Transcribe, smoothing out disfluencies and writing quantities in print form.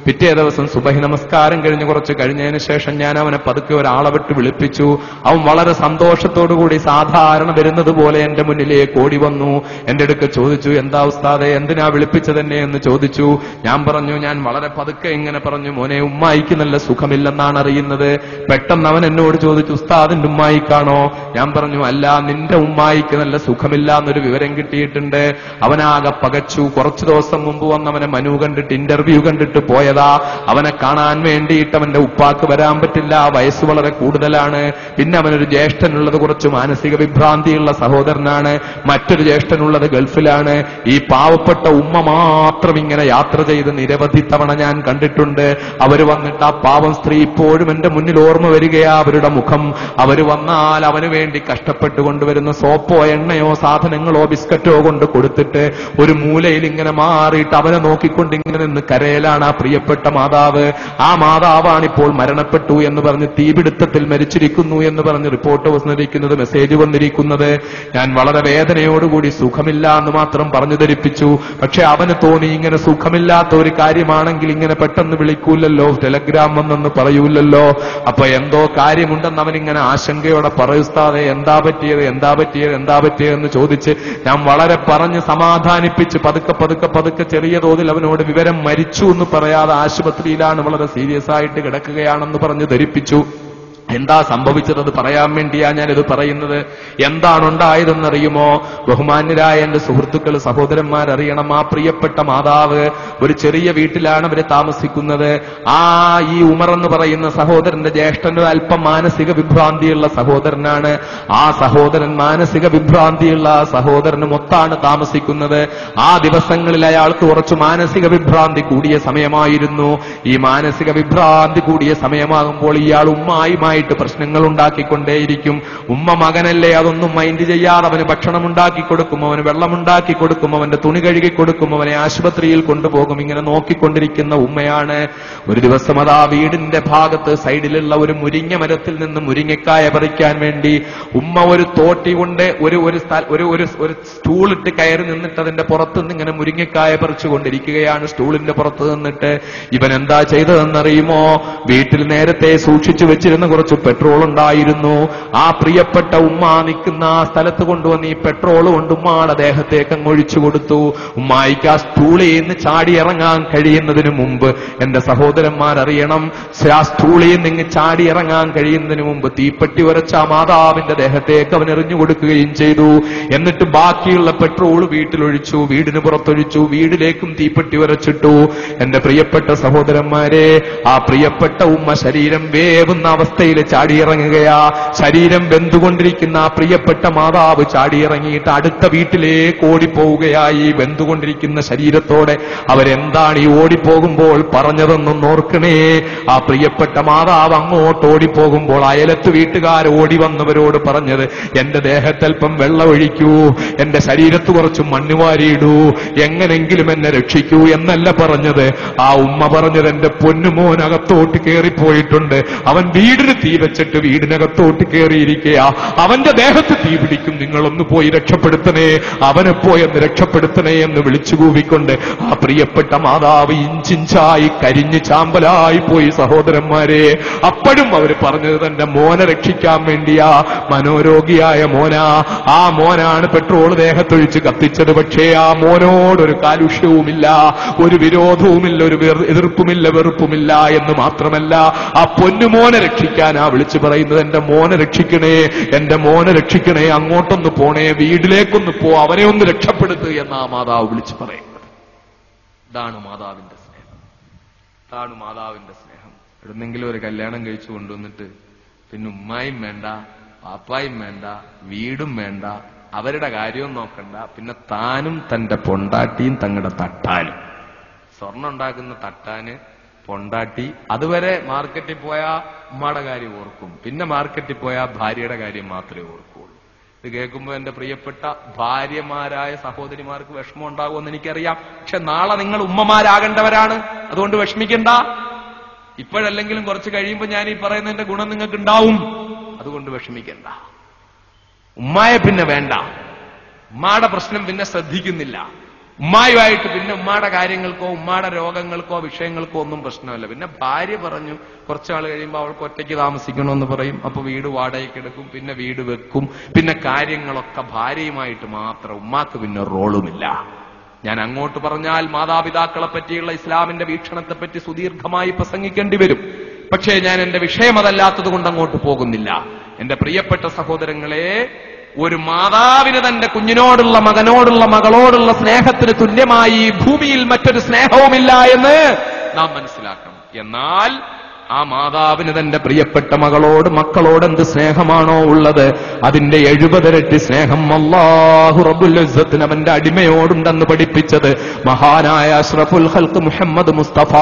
പിറ്റേ ദിവസം സുബഹി നമസ്കാരം കഴിഞ്ഞ് കുറച്ച് കഴിഞ്ഞതിന് ശേഷം ഞാൻ അവനെ പതുക്കെ ഒരാളെ വിട്ട് വിളിപ്പിച്ചു. അവൻ വളരെ സന്തോഷത്തോടുകൂടി സാധാരണ വരുന്നത് പോലെ എന്റെ മുന്നിലേക്ക് ഓടി വന്നു. എന്റെ അടുക്ക് ചോദിച്ചു, എന്താ ഉസ്താദെ, എന്തിനാ വിളിപ്പിച്ചതെന്നെ എന്ന് ചോദിച്ചു. ഞാൻ പറഞ്ഞു, ഞാൻ വളരെ പതുക്കെ ഇങ്ങനെ പറഞ്ഞു, മോനെ, ഉമ്മായിക്ക് നല്ല സുഖമില്ലെന്നാണ് അറിയുന്നത്. പെട്ടെന്ന് അവൻ എന്നോട് ചോദിച്ചു, ഉസ്താദിന്റെ ഉമ്മായിക്കാണോ? ഞാൻ പറഞ്ഞു, അല്ല, നിന്റെ ഉമ്മായിക്ക് നല്ല സുഖമില്ല എന്നൊരു വിവരം കിട്ടിയിട്ടുണ്ട്. അവനാകെ പകച്ചു. കുറച്ചു ദിവസം മുമ്പ് വന്ന് അവനെ മനു കണ്ടിട്ട് ഇന്റർവ്യൂ കണ്ടിട്ട് പോയതാ. അവനെ കാണാൻ വേണ്ടിയിട്ട് അവന്റെ ഉപ്പാക്ക് വരാൻ പറ്റില്ല, വയസ്സ് വളരെ കൂടുതലാണ്. പിന്നെ അവനൊരു ജ്യേഷ്ഠനുള്ളത് കുറച്ച് മാനസിക വിഭ്രാന്തിയുള്ള സഹോദരനാണ്, മറ്റൊരു ജ്യേഷ്ഠനുള്ളത് ഗൾഫിലാണ്. ഈ പാവപ്പെട്ട ഉമ്മ മാത്രം ഇങ്ങനെ യാത്ര ചെയ്ത് നിരവധി തവണ ഞാൻ കണ്ടിട്ടുണ്ട്. അവര് വന്നിട്ട് ആ പാവം സ്ത്രീ ഇപ്പോഴും എന്റെ മുന്നിൽ ഓർമ്മ വരികയാ, അവരുടെ മുഖം. അവര് വന്നാൽ അവന് വേണ്ടി കഷ്ടപ്പെട്ട് കൊണ്ടുവരുന്ന സോപ്പോ എണ്ണയോ സാധനങ്ങളോ ബിസ്ക്കറ്റോ കൊണ്ട് കൊടുത്തിട്ട് ഒരു മൂലയിൽ ഇങ്ങനെ മാറിയിട്ട് അവനെ നോക്കിക്കൊണ്ട് ഇങ്ങനെ നിന്ന് കരയലാണ് ആ പ്രിയപ്പെട്ട മാതാവ്. ആ മാതാവാണ് ഇപ്പോൾ മരണപ്പെട്ടു എന്ന് പറഞ്ഞ്, തീപിടുത്തത്തിൽ മരിച്ചിരിക്കുന്നു എന്ന് പറഞ്ഞ് റിപ്പോർട്ട് വന്നിരിക്കുന്നത്, മെസ്സേജ് വന്നിരിക്കുന്നത്. ഞാൻ വളരെ വേദനയോടുകൂടി സുഖമില്ല എന്ന് മാത്രം പറഞ്ഞു ധരിപ്പിച്ചു. പക്ഷെ അവന് തോന്നി ഇങ്ങനെ സുഖമില്ലാത്ത ഒരു കാര്യമാണെങ്കിൽ ഇങ്ങനെ പെട്ടെന്ന് വിളിക്കൂലല്ലോ, ടെലഗ്രാം വന്നെന്ന് പറയൂലല്ലോ. അപ്പൊ എന്തോ കാര്യമുണ്ടെന്ന് അവനിങ്ങനെ ആശങ്കയോടെ പറയുസ്താതെ, എന്താ പറ്റിയത് എന്താ പറ്റിയത് എന്താ പറ്റിയതെന്ന് ചോദിച്ച് ഞാൻ വളരെ പറഞ്ഞ് സമാധാനിപ്പിച്ച് പതുക്കെ ചെറിയ തോതിൽ അവനോട് വിവരം മരിച്ചു എന്ന് പറയാതെ ആശുപത്രിയിലാണ്, വളരെ സീരിയസ് ആയിട്ട് കിടക്കുകയാണെന്ന് പറഞ്ഞ് ധരിപ്പിച്ചു. എന്താ സംഭവിച്ചത് പറയാൻ വേണ്ടിയാ ഞാനിത് പറയുന്നത്. എന്താണുണ്ടായതെന്നറിയുമോ? ബഹുമാന്യരായ എന്റെ സുഹൃത്തുക്കൾ, സഹോദരന്മാരറിയണം, ആ പ്രിയപ്പെട്ട മാതാവ് ഒരു ചെറിയ വീട്ടിലാണ് അവര് താമസിക്കുന്നത്. ഈ ഉമർ എന്ന് പറയുന്ന സഹോദരന്റെ ജ്യേഷ്ഠന് അല്പം മാനസിക വിഭ്രാന്തിയുള്ള സഹോദരനാണ്. ആ സഹോദരൻ മാനസിക വിഭ്രാന്തിയുള്ള സഹോദരന് മൊത്താണ് താമസിക്കുന്നത്. ആ ദിവസങ്ങളിൽ അയാൾക്ക് കുറച്ച് മാനസിക വിഭ്രാന്തി കൂടിയ സമയമായിരുന്നു. ഈ മാനസിക വിഭ്രാന്തി കൂടിയ സമയമാകുമ്പോൾ ഇയാൾ ഉമ്മായുമായി പ്രശ്നങ്ങൾ ഉണ്ടാക്കിക്കൊണ്ടേയിരിക്കും. ഉമ്മ മകനല്ലേ, അതൊന്നും മൈൻഡ് ചെയ്യാതെ അവന് ഭക്ഷണം ഉണ്ടാക്കി കൊടുക്കും, അവന് വെള്ളം ഉണ്ടാക്കി കൊടുക്കും, അവന്റെ തുണി കഴുകി കൊടുക്കും, അവനെ ആശുപത്രിയിൽ കൊണ്ടുപോകും. ഇങ്ങനെ നോക്കിക്കൊണ്ടിരിക്കുന്ന ഉമ്മയാണ്. ഒരു ദിവസം അതാ വീടിന്റെ ഭാഗത്ത് സൈഡിലുള്ള ഒരു മുരിങ്ങ മരത്തിൽ നിന്ന് മുരിങ്ങക്കായ പറിക്കാൻ വേണ്ടി ഉമ്മ ഒരു തോട്ടി കൊണ്ട് ഒരു സ്റ്റൂളിട്ട് കയറി നിന്നിട്ട് അതിന്റെ പുറത്തുനിന്ന് ഇങ്ങനെ മുരിങ്ങക്കായ പറിച്ചുകൊണ്ടിരിക്കുകയാണ്. സ്റ്റൂളിന്റെ പുറത്ത് നിന്നിട്ട് ഇവൻ എന്താ ചെയ്തതെന്നറിയുമോ? വീട്ടിൽ നേരത്തെ സൂക്ഷിച്ചു വെച്ചിരുന്ന കുറച്ച് പെട്രോൾ ഉണ്ടായിരുന്നു. ആ പ്രിയപ്പെട്ട ഉമ്മ നിൽക്കുന്ന ആ സ്ഥലത്ത് കൊണ്ടുവന്ന് ഈ പെട്രോൾ കൊണ്ട് ഉമ്മാടെ ദേഹത്തേക്ക് അങ്ങ് ഒഴിച്ചു കൊടുത്തു. ഉമ്മായിക്ക് ആ സ്റ്റൂളിൽ നിന്ന് ചാടി ഇറങ്ങാൻ കഴിയുന്നതിന് മുമ്പ്, എന്റെ സഹോദരന്മാരറിയണം, ആ സ്റ്റൂളിൽ നിന്ന് ചാടി ഇറങ്ങാൻ കഴിയുന്നതിന് മുമ്പ് തീപ്പെട്ടി ഉരച്ച മാതാവിന്റെ ദേഹത്തേക്ക് അവൻ എറിഞ്ഞു കൊടുക്കുകയും ചെയ്തു. എന്നിട്ട് ബാക്കിയുള്ള പെട്രോൾ വീട്ടിലൊഴിച്ചു, വീടിന് പുറത്തൊഴിച്ചു, വീടിലേക്കും തീപ്പെട്ടി ഉരച്ചിട്ടു. എന്റെ പ്രിയപ്പെട്ട സഹോദരന്മാരെ, ആ പ്രിയപ്പെട്ട ഉമ്മ ശരീരം വേവുന്ന അവസ്ഥയിൽ ചാടിയിറങ്ങുകയാ. ശരീരം വെന്തുകൊണ്ടിരിക്കുന്ന ആ പ്രിയപ്പെട്ട മാതാവ് ചാടിയിറങ്ങിയിട്ട് അടുത്ത വീട്ടിലേക്ക് ഓടിപ്പോവുകയായി. വെന്തുകൊണ്ടിരിക്കുന്ന ശരീരത്തോടെ അവരെന്താണ് ഈ ഓടിപ്പോകുമ്പോൾ പറഞ്ഞതെന്നും ഓർക്കണേ. ആ പ്രിയപ്പെട്ട മാതാവ് അങ്ങോട്ട് ഓടിപ്പോകുമ്പോൾ അയലത്ത് വീട്ടുകാർ ഓടി വന്നവരോട് പറഞ്ഞത്, എന്റെ ദേഹത്തൽപ്പം വെള്ളം ഒഴിക്കൂ, എന്റെ ശരീരത്ത് കുറച്ച് മണ്ണുവാരിയിടൂ, എങ്ങനെങ്കിലും എന്നെ രക്ഷിക്കൂ എന്നല്ല പറഞ്ഞത്. ആ ഉമ്മ പറഞ്ഞത്, എന്റെ പൊന്നുമോനകത്തോട്ട് കയറിപ്പോയിട്ടുണ്ട്, അവൻ വീടിന് തീ വെച്ചിട്ട് വീടിനകത്തോട്ട് കയറിയിരിക്കുക, അവന്റെ ദേഹത്ത് തീ പിടിക്കും, നിങ്ങളൊന്ന് പോയി രക്ഷപ്പെടുത്തണേ, അവനെ പോയെന്ന് രക്ഷപ്പെടുത്തണേ എന്ന് വിളിച്ചുകൂവിക്കൊണ്ട് ആ പ്രിയപ്പെട്ട മാതാവ് ഇഞ്ചിഞ്ചായി കരിഞ്ഞ് ചാമ്പലായി പോയി. സഹോദരന്മാരെ, അപ്പോഴും അവർ പറഞ്ഞത് തന്റെ മോനെ രക്ഷിക്കാൻ വേണ്ടിയാ. മനോരോഗിയായ മോനാ, ആ മോനാണ് പെട്രോൾ ദേഹത്തൊഴിച്ച് കത്തിച്ചത്. പക്ഷേ ആ മോനോടൊരു കാലുഷ്യവുമില്ല, ഒരു വിരോധവുമില്ല, ഒരു എതിർപ്പുമില്ല, വെറുപ്പുമില്ല എന്ന് മാത്രമല്ല, ആ പൊന്നുമോനെ രക്ഷിക്കാനാ വിളിച്ചു പറയുന്നത്, എന്റെ മോനെ രക്ഷിക്കണേ, എന്റെ മോനെ രക്ഷിക്കണേ, അങ്ങോട്ടൊന്ന് പോണേ, വീട്ടിലേക്കൊന്ന് പോ, അവനെ ഒന്ന് രക്ഷപ്പെടുത്തുക എന്ന ആ മാതാവ് വിളിച്ചു പറയുന്നത്. ഇതാണ് മാതാവിന്റെ സ്നേഹം, ഇതാണ് മാതാവിന്റെ സ്നേഹം. എവിടുന്നെങ്കിലും ഒരു കല്യാണം കഴിച്ചു കൊണ്ടുവന്നിട്ട് പിന്നെ ഉമ്മായും വേണ്ട, പാപ്പായും വേണ്ട, വീടും വേണ്ട, അവരുടെ കാര്യവും നോക്കണ്ട, പിന്നെ താനും തന്റെ പൊണ്ടാട്ടിയും തങ്ങളുടെ തട്ടാനും, സ്വർണ്ണം ഉണ്ടാക്കുന്ന തട്ടാന് പൊണ്ടാട്ടി, അതുവരെ മാർക്കറ്റിൽ പോയാ ഉമ്മയുടെ കാര്യം ഓർക്കും, പിന്നെ മാർക്കറ്റിൽ പോയാ ഭാര്യയുടെ കാര്യം മാത്രമേ ഓർക്കുള്ളൂ. ഇത് കേൾക്കുമ്പോൾ എന്റെ പ്രിയപ്പെട്ട ഭാര്യമാരായ സഹോദരിമാർക്ക് വിഷമം ഉണ്ടാകുമെന്ന് എനിക്കറിയാം. പക്ഷെ നാളെ നിങ്ങൾ ഉമ്മമാരാകേണ്ടവരാണ്, അതുകൊണ്ട് വിഷമിക്കണ്ട. ഇപ്പോഴല്ലെങ്കിലും കുറച്ച് കഴിയുമ്പോൾ ഞാൻ ഈ പറയുന്നതിന്റെ ഗുണം നിങ്ങൾക്ക് ഉണ്ടാവും, അതുകൊണ്ട് വിഷമിക്കണ്ട. ഉമ്മായെ പിന്നെ വേണ്ട, ഉമ്മാടെ പ്രശ്നം പിന്നെ ശ്രദ്ധിക്കുന്നില്ല. ഉമ്മായുമായിട്ട് പിന്നെ ഉമ്മാടെ കാര്യങ്ങൾക്കോ ഉമ്മാടെ രോഗങ്ങൾക്കോ വിഷയങ്ങൾക്കോ ഒന്നും പ്രശ്നമല്ല. പിന്നെ ഭാര്യ പറഞ്ഞു കുറച്ചാൾ കഴിയുമ്പോൾ അവൾക്ക് ഒറ്റയ്ക്ക് താമസിക്കണമെന്ന് പറയും. അപ്പൊ വീട് വാടകയ്ക്ക് എടുക്കും, പിന്നെ വീട് വെക്കും, പിന്നെ കാര്യങ്ങളൊക്കെ ഭാര്യയുമായിട്ട് മാത്രം. ഉമ്മാക്ക് പിന്നെ റോളുമില്ല. ഞാൻ അങ്ങോട്ട് പറഞ്ഞാൽ മാതാപിതാക്കളെ പറ്റിയുള്ള ഇസ്ലാമിന്റെ വീക്ഷണത്തെപ്പറ്റി സുദീർഘമായി പ്രസംഗിക്കേണ്ടി വരും. പക്ഷേ ഞാൻ എന്റെ വിഷയം അതല്ലാത്തത് കൊണ്ട് അങ്ങോട്ട് പോകുന്നില്ല. എന്റെ പ്രിയപ്പെട്ട സഹോദരങ്ങളെ, ഒരു മാതാവിന് തന്റെ കുഞ്ഞിനോടുള്ള, മകനോടുള്ള, മകളോടുള്ള സ്നേഹത്തിന് തുല്യമായി ഈ ഭൂമിയിൽ മറ്റൊരു സ്നേഹവുമില്ല എന്ന് നാം മനസ്സിലാക്കണം. എന്നാൽ ആ മാതാവിന് തന്റെ പ്രിയപ്പെട്ട മകളോട്, മക്കളോട് എന്ത് സ്നേഹമാണോ ഉള്ളത്, അതിന്റെ 70 ഇരട്ടി സ്നേഹം അല്ലാഹു റബ്ബുൽ ഇസ്സത്തിന് അവന്റെ അടിമയോടുണ്ടെന്ന് പഠിപ്പിച്ചത് മഹാനായ അഷ്റഫുൽ ഖൽഖ് മുഹമ്മദ് മുസ്തഫ.